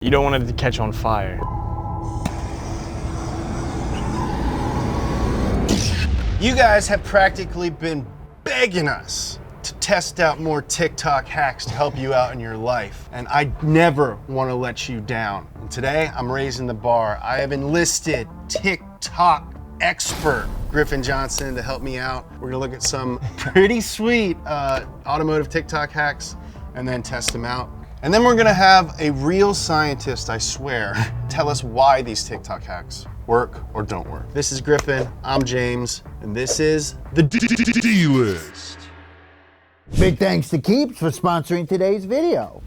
You don't want it to catch on fire. You guys have practically been begging us to test out more TikTok hacks to help you out in your life. And I never want to let you down. And today, I'm raising the bar. I have enlisted TikTok expert Griffin Johnson to help me out. We're gonna look at some pretty sweet automotive TikTok hacks and then test them out. And then we're gonna have a real scientist, I swear, tell us why these TikTok hacks work or don't work. This is Griffin, I'm James, and this is the D-List. Big thanks to Keeps for sponsoring today's video.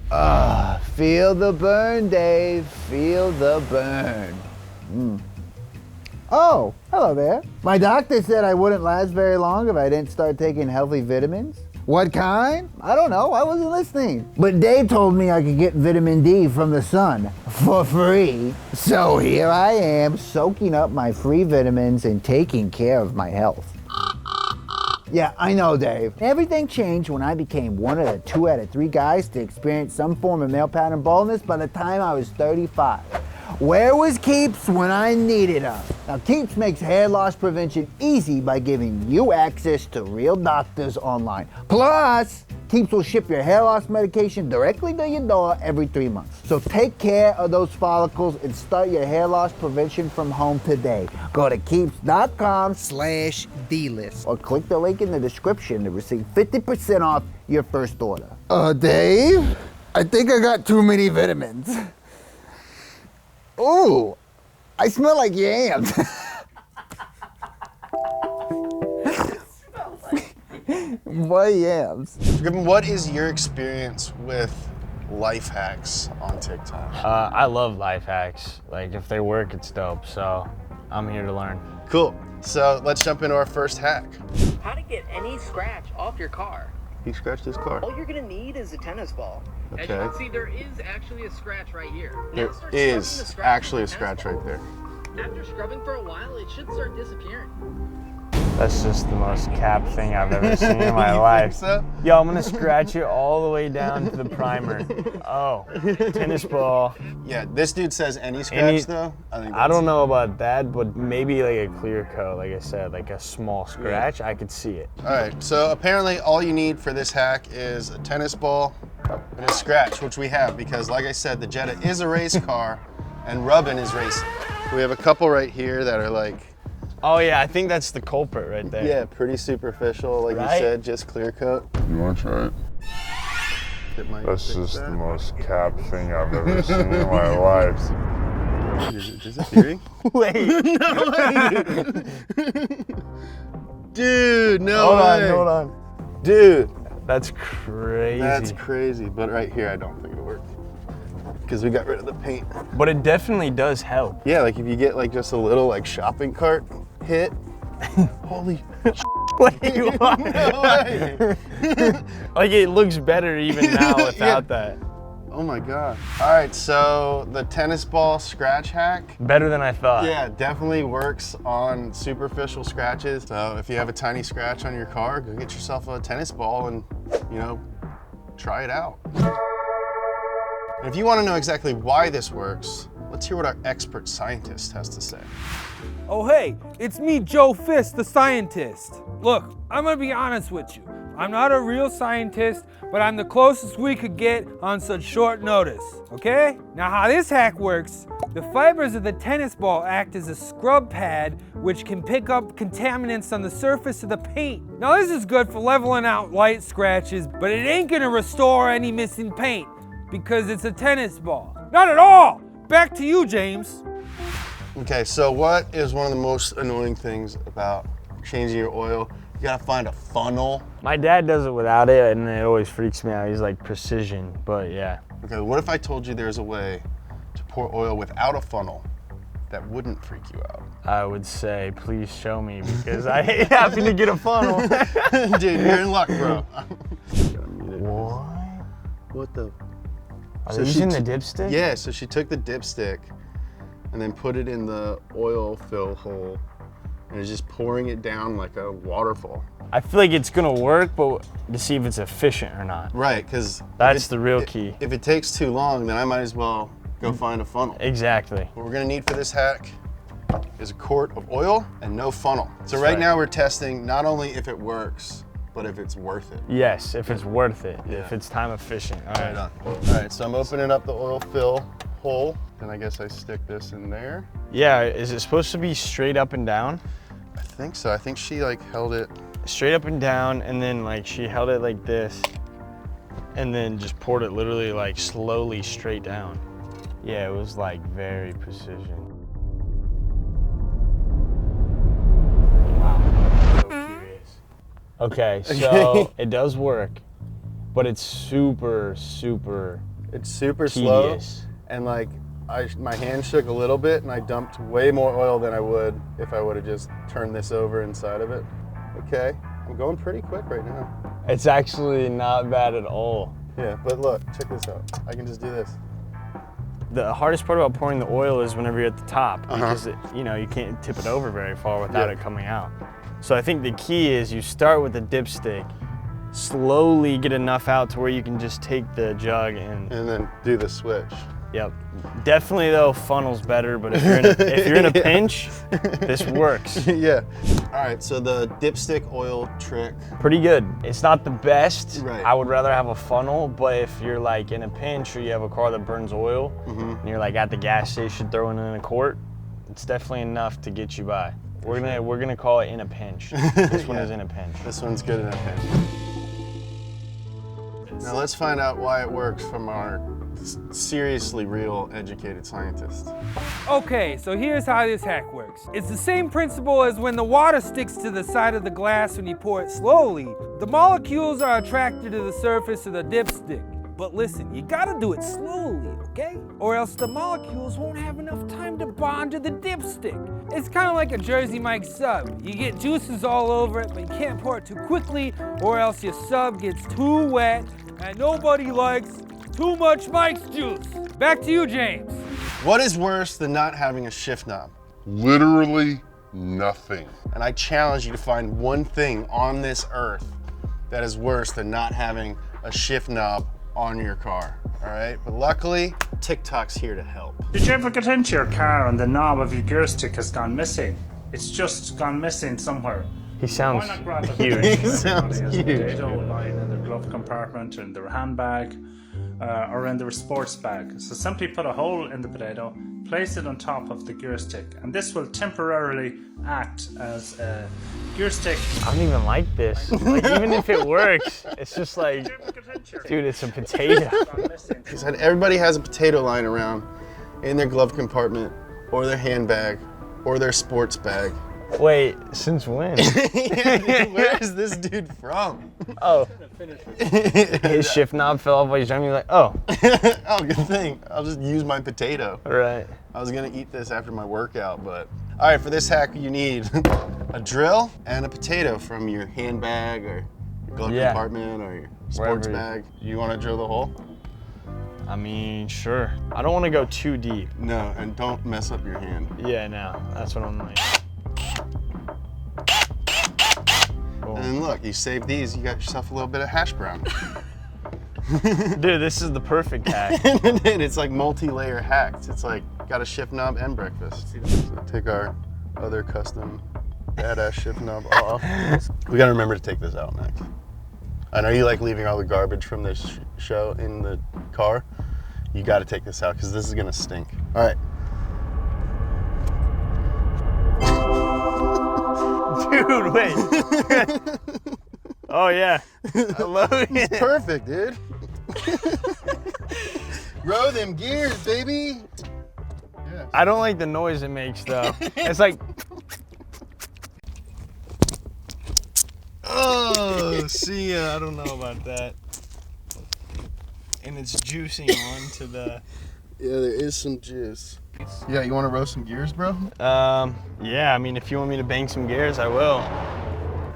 Feel the burn, Dave, feel the burn. Oh, hello there. My doctor said I wouldn't last very long if I didn't start taking healthy vitamins. What kind? I don't know, I wasn't listening. But Dave told me I could get vitamin D from the sun for free. So here I am, soaking up my free vitamins and taking care of my health. Yeah, I know, Dave. Everything changed when I became one of the 2 out of 3 guys to experience some form of male pattern baldness by the time I was 35. Where was Keeps when I needed them? Now, Keeps makes hair loss prevention easy by giving you access to real doctors online. Plus, Keeps will ship your hair loss medication directly to your door every 3 months. So take care of those follicles and start your hair loss prevention from home today. Go to keeps.com/DList or click the link in the description to receive 50% off your first order. Dave, I think I got too many vitamins. Ooh, I smell like yams. What yams? Griffin, what is your experience with life hacks on TikTok? I love life hacks. Like, if they work, it's dope. So I'm here to learn. Cool. So let's jump into our first hack. How to get any scratch off your car. He scratched his car. All you're gonna need is a tennis ball. Okay. As you can see, there is actually a scratch right here. There Now start scrubbing the is scratch actually a with the tennis scratch ball. right there. After scrubbing for a while, it should start disappearing. That's just the most cap thing I've ever seen in my You life. think so? Yo, I'm gonna scratch it all the way down to the primer. Oh, tennis ball. Yeah, this dude says any scratch though. I don't know about that, but maybe like a clear coat, like I said, like a small scratch, I could see it. All right, so apparently all you need for this hack is a tennis ball and a scratch, which we have because like I said, the Jetta is a race car and rubbing is racing. We have a couple right here that are like, Oh yeah, I think that's the culprit right there. yeah, pretty superficial, like Right? you said, just clear coat. You want to try it? It might That's fix just that. the most cap thing I've ever seen in my life. Is it disappearing? Wait. No way. Dude, no Hold way. on, hold on. Dude, That's crazy. that's crazy. But right here, I don't think it'll work because we got rid of the paint. But it definitely does help. Yeah, like if you get like just a little like shopping cart hit, holy Wait, what? no way. Like it looks better even now without that. Oh my God. All right, so the tennis ball scratch hack. Better than I thought. Yeah, definitely works on superficial scratches. So if you have a tiny scratch on your car, go get yourself a tennis ball and, you know, try it out. And if you want to know exactly why this works, let's hear what our expert scientist has to say. Oh hey, it's me, Joe Fist, the scientist. Look, I'm gonna be honest with you. I'm not a real scientist, but I'm the closest we could get on such short notice, okay? Now how this hack works, the fibers of the tennis ball act as a scrub pad which can pick up contaminants on the surface of the paint. Now this is good for leveling out light scratches, but it ain't gonna restore any missing paint because it's a tennis ball. Not at all! Back to you, James. Okay, so what is one of the most annoying things about changing your oil? You gotta find a funnel. My dad does it without it and it always freaks me out. He's like precision, but yeah. Okay, what if I told you there's a way to pour oil without a funnel that wouldn't freak you out? I would say, please show me because I happen to get a funnel. Dude, you're in luck, bro. What? What the? Are So they she using the t- dipstick? Yeah, so she took the dipstick and then put it in the oil fill hole and is just pouring it down like a waterfall. I feel like it's gonna work, but to see if it's efficient or not. Right, because That's the real key. If it takes too long, then I might as well go find a funnel. Exactly. What we're gonna need for this hack is a quart of oil and no funnel. So right now we're testing not only if it works, but if it's worth it. Yes, if it's worth it, Yeah. if it's time efficient. All right. All right, so I'm opening up the oil fill hole, and I guess I stick this in there. Yeah, is it supposed to be straight up and down? I think so. I think she like held it. Straight up and down, and then like she held it like this, and then just poured it literally like slowly straight down. Yeah, it was like very precision. Wow, I'm so curious. Okay, so it does work, but it's super, super It's super slow, tedious. and like my hand shook a little bit, and I dumped way more oil than I would if I would have just turned this over inside of it. Okay, I'm going pretty quick right now. It's actually not bad at all. Yeah, but look, check this out. I can just do this. The hardest part about pouring the oil is whenever you're at the top, because you know, you can't tip it over very far without it coming out. So I think the key is you start with the dipstick, slowly get enough out to where you can just take the jug and then do the switch. Yep. Definitely though, funnel's better, but if you're in a pinch, this works. Yeah. All right, so the dipstick oil trick. Pretty good. It's not the best. Right. I would rather have a funnel, but if you're like in a pinch or you have a car that burns oil and you're like at the gas station throwing in a quart, it's definitely enough to get you by. We're gonna call it in a pinch. This one is in a pinch. This one's good in a pinch. Now let's find out why it works from our seriously real educated scientist. Okay, so here's how this hack works. It's the same principle as when the water sticks to the side of the glass when you pour it slowly. The molecules are attracted to the surface of the dipstick. But listen, you gotta do it slowly, okay? Or else the molecules won't have enough time to bond to the dipstick. It's kind of like a Jersey Mike's sub. You get juices all over it, but you can't pour it too quickly, or else your sub gets too wet, and nobody likes too much Mike's juice. Back to you, James. What is worse than not having a shift knob? Literally nothing. And I challenge you to find one thing on this earth that is worse than not having a shift knob on your car, all right? But luckily, TikTok's here to help. Did you ever get into your car and the knob of your gear stick has gone missing? It's just gone missing somewhere. He sounds Why not grab it? huge. He sounds Somebody has a huge. potato lying in their glove compartment, in their handbag, or in their sports bag. So simply put a hole in the potato, place it on top of the gear stick, and this will temporarily act as a gear stick. I don't even like this. Like, even if it works, it's just like, dude, it's a potato. He said everybody has a potato lying around in their glove compartment or their handbag or their sports bag. Wait, since when? Yeah, dude, where is this dude from? Oh, his shift knob fell off while he's driving. You're like, oh, Oh, good thing. I'll just use my potato. all right. I was gonna eat this after my workout, but. All right, for this hack, you need a drill and a potato from your handbag or your glove compartment or your sports Wherever. bag. You wanna drill the hole? I mean, sure. I don't want to go too deep. No, and don't mess up your hand. Yeah, no, that's what I'm like. Cool. And look, you save these, you got yourself a little bit of hash brown. Dude, this is the perfect hack. And it's like multi-layer hacked. It's like got a shift knob and breakfast. So take our other custom badass shift knob off. We gotta remember to take this out next. I know you like leaving all the garbage from this show in the car. You gotta take this out because this is gonna stink. All right. Dude, wait. Oh, yeah. I love it. Perfect, dude. Row them gears, baby. Yeah. I don't like the noise it makes, though. It's like, oh, see ya. I don't know about that. And it's juicing onto the... Yeah, there is some juice. Yeah, you want to roast some gears, bro? Yeah, I mean, if you want me to bang some gears, I will.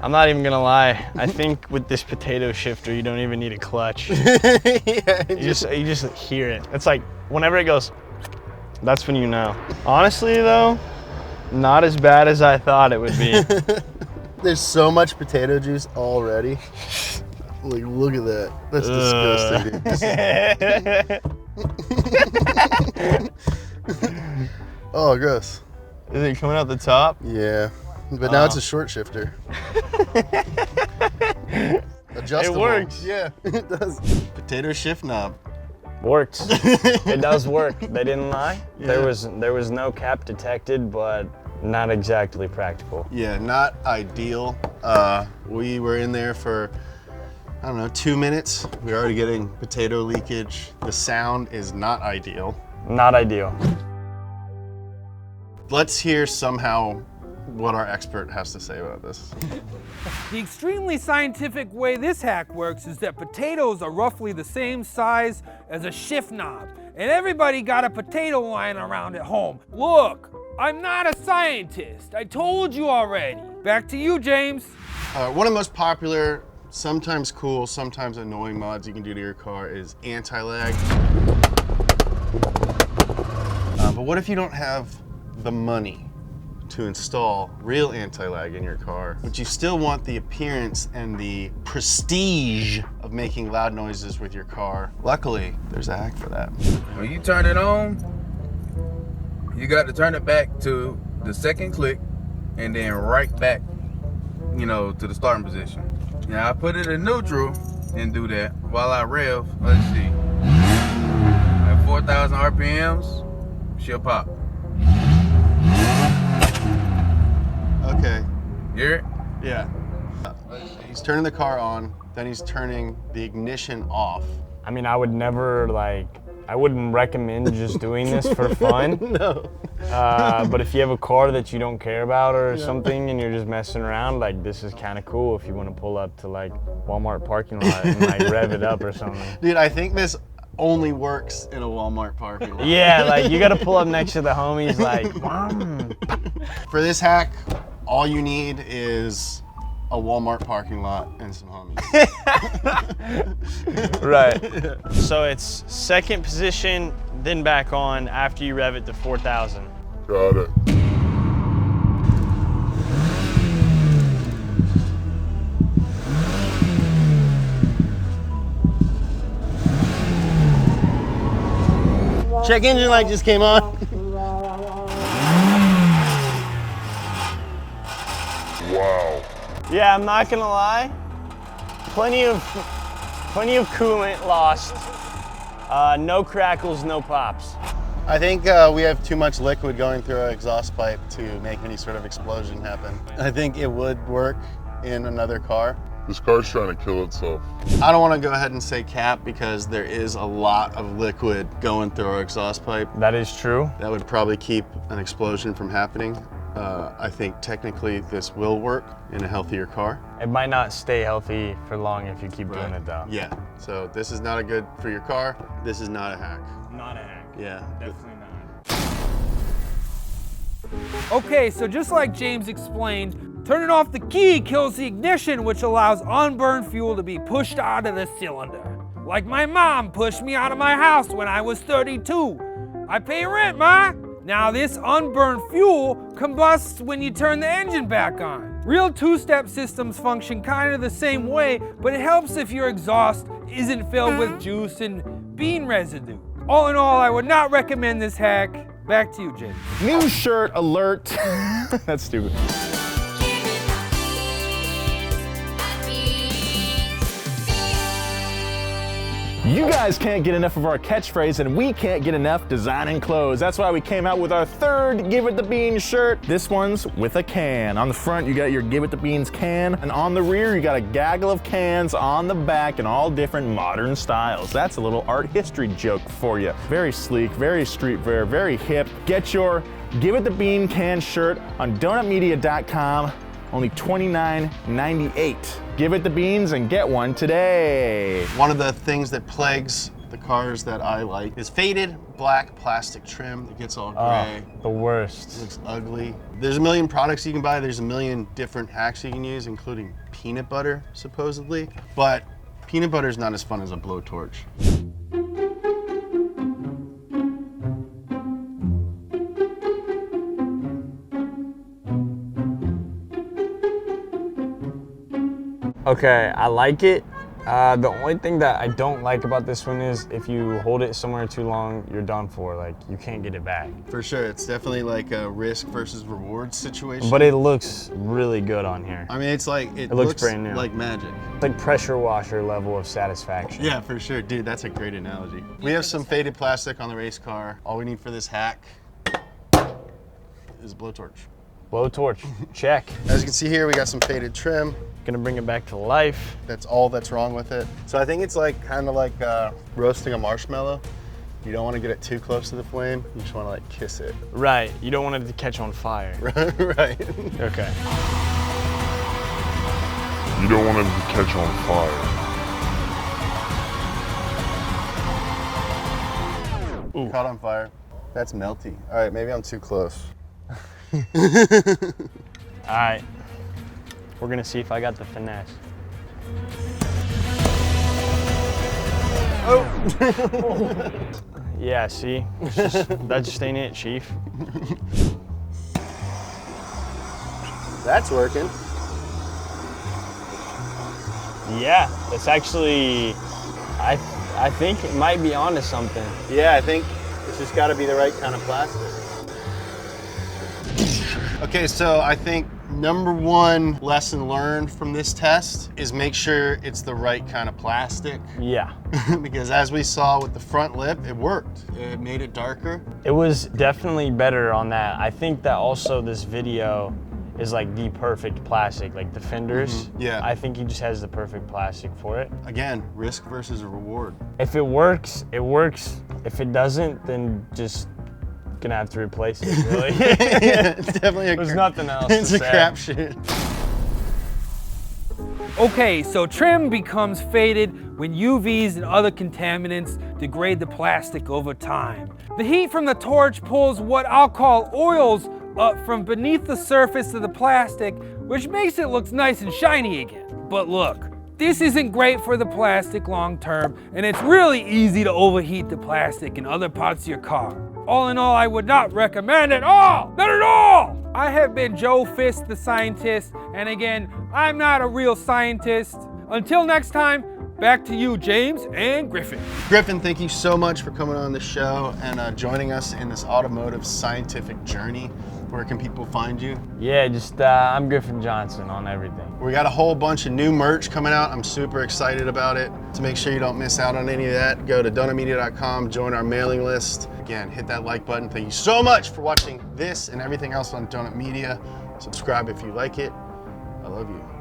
I'm not even gonna lie. I think with this potato shifter, you don't even need a clutch. Yeah, You just hear it. It's like, whenever it goes, that's when you know. Honestly, though, not as bad as I thought it would be. there's so much potato juice already. Like, look at that. That's disgusting, dude. Oh, gross. Is it coming out the top? Yeah, but now it's a short shifter. Adjustable. It works. Yeah, it does. Potato shift knob. Works. It does work. They didn't lie. Yeah. There was no cap detected, but not exactly practical. Yeah, not ideal. We were in there for, I don't know, 2 minutes. We're already getting potato leakage. The sound is not ideal. Not ideal. Let's hear somehow what our expert has to say about this. The extremely scientific way this hack works is that potatoes are roughly the same size as a shift knob, and everybody got a potato lying around at home. Look, I'm not a scientist. I told you already. Back to you, James. One of the most popular, sometimes cool, sometimes annoying mods you can do to your car is anti-lag. But what if you don't have the money to install real anti-lag in your car, but you still want the appearance and the prestige of making loud noises with your car? Luckily, there's a hack for that. When you turn it on, you got to turn it back to the second click and then right back, you know, to the starting position. Now I put it in neutral and do that while I rev. Let's see. At 4,000 RPMs, she'll pop. Okay. Hear it? Yeah. He's turning the car on, then he's turning the ignition off. I mean, I would never I wouldn't recommend just doing this for fun. No. But if you have a car that you don't care about or something and you're just messing around, like this is kind of cool if you want to pull up to like Walmart parking lot and like rev it up or something. Dude, I think this only works in a Walmart parking lot. Yeah, like you got to pull up next to the homies like, For this hack, all you need is a Walmart parking lot and some homies. Right. So it's second position, then back on after you rev it to 4,000. Got it. Check engine light just came on. Wow. Yeah, I'm not gonna lie. Plenty of coolant lost. No crackles, no pops. I think we have too much liquid going through our exhaust pipe to make any sort of explosion happen. I think it would work in another car. This car's trying to kill itself. I don't want to go ahead and say cap because there is a lot of liquid going through our exhaust pipe. That is true. That would probably keep an explosion from happening. I think technically this will work in a healthier car. It might not stay healthy for long if you keep doing it though. Yeah, so this is not a good for your car. This is not a hack. Not a hack. Yeah. Definitely not. Okay, so just like James explained, turning off the key kills the ignition, which allows unburned fuel to be pushed out of the cylinder. Like my mom pushed me out of my house when I was 32. I pay rent, Ma. Now this unburned fuel combusts when you turn the engine back on. Real two-step systems function kind of the same way, but it helps if your exhaust isn't filled with juice and bean residue. All in all, I would not recommend this hack. Back to you, James. New shirt alert. That's stupid. You guys can't get enough of our catchphrase, and we can't get enough designing clothes. That's why we came out with our third Give It the Beans shirt. This one's with a can. On the front, you got your Give It the Beans can, and on the rear, you got a gaggle of cans on the back in all different modern styles. That's a little art history joke for you. Very sleek, very streetwear, very hip. Get your Give It the Bean can shirt on donutmedia.com. Only $29.98. Give it the beans and get one today. One of the things that plagues the cars that I like is faded black plastic trim. It gets all gray. The worst. It looks ugly. There's a million products you can buy. There's a million different hacks you can use, including peanut butter, supposedly. But peanut butter is not as fun as a blowtorch. Okay, I like it, The only thing that I don't like about this one is if you hold it somewhere too long, you're done for. Like, you can't get it back. For sure, it's definitely like a risk versus reward situation. But it looks really good on here. I mean, it's like, it looks brand new. like magic. It's like pressure washer level of satisfaction. Yeah, for sure. Dude, that's a great analogy. We have some faded plastic on the race car. All we need for this hack is a blowtorch. Blowtorch, check. As you can see here, we got some faded trim. Gonna bring it back to life. That's all that's wrong with it. So I think it's like kind of like roasting a marshmallow. You don't want to get it too close to the flame. You just want to like kiss it. Right, you don't want it to catch on fire. Right. Okay. You don't want it to catch on fire. Ooh. Caught on fire. That's melty. All right, maybe I'm too close. All right. We're gonna see if I got the finesse. Oh! Yeah, see? That just ain't it, Chief. That's working. Yeah, it's actually, I think it might be onto something. Yeah, I think it's just gotta be the right kind of plastic. Okay, so I think #1 lesson learned from this test is make sure it's the right kind of plastic. Yeah. Because as we saw with the front lip, it worked. It made it darker. It was definitely better on that. I think that also this video is like the perfect plastic, like the fenders. Yeah. I think he just has the perfect plastic for it. Again, risk versus a reward. If it works, it works. If it doesn't, then just gonna have to replace it, really. Yeah, it's definitely There's nothing else It's to a say. crapshoot. Okay, so trim becomes faded when UVs and other contaminants degrade the plastic over time. The heat from the torch pulls what I'll call oils up from beneath the surface of the plastic, which makes it look nice and shiny again. But look, this isn't great for the plastic long term, and it's really easy to overheat the plastic in other parts of your car. All in all, I would not recommend it all, not at all! I have been Joe Fist, the scientist, and again, I'm not a real scientist. Until next time, back to you, James and Griffin. Griffin, thank you so much for coming on the show and joining us in this automotive scientific journey. Where can people find you? Yeah, just I'm Griffin Johnson on everything. We got a whole bunch of new merch coming out. I'm super excited about it. To make sure you don't miss out on any of that, go to donutmedia.com, join our mailing list. Again, hit that like button. Thank you so much for watching this and everything else on Donut Media. Subscribe if you like it. I love you.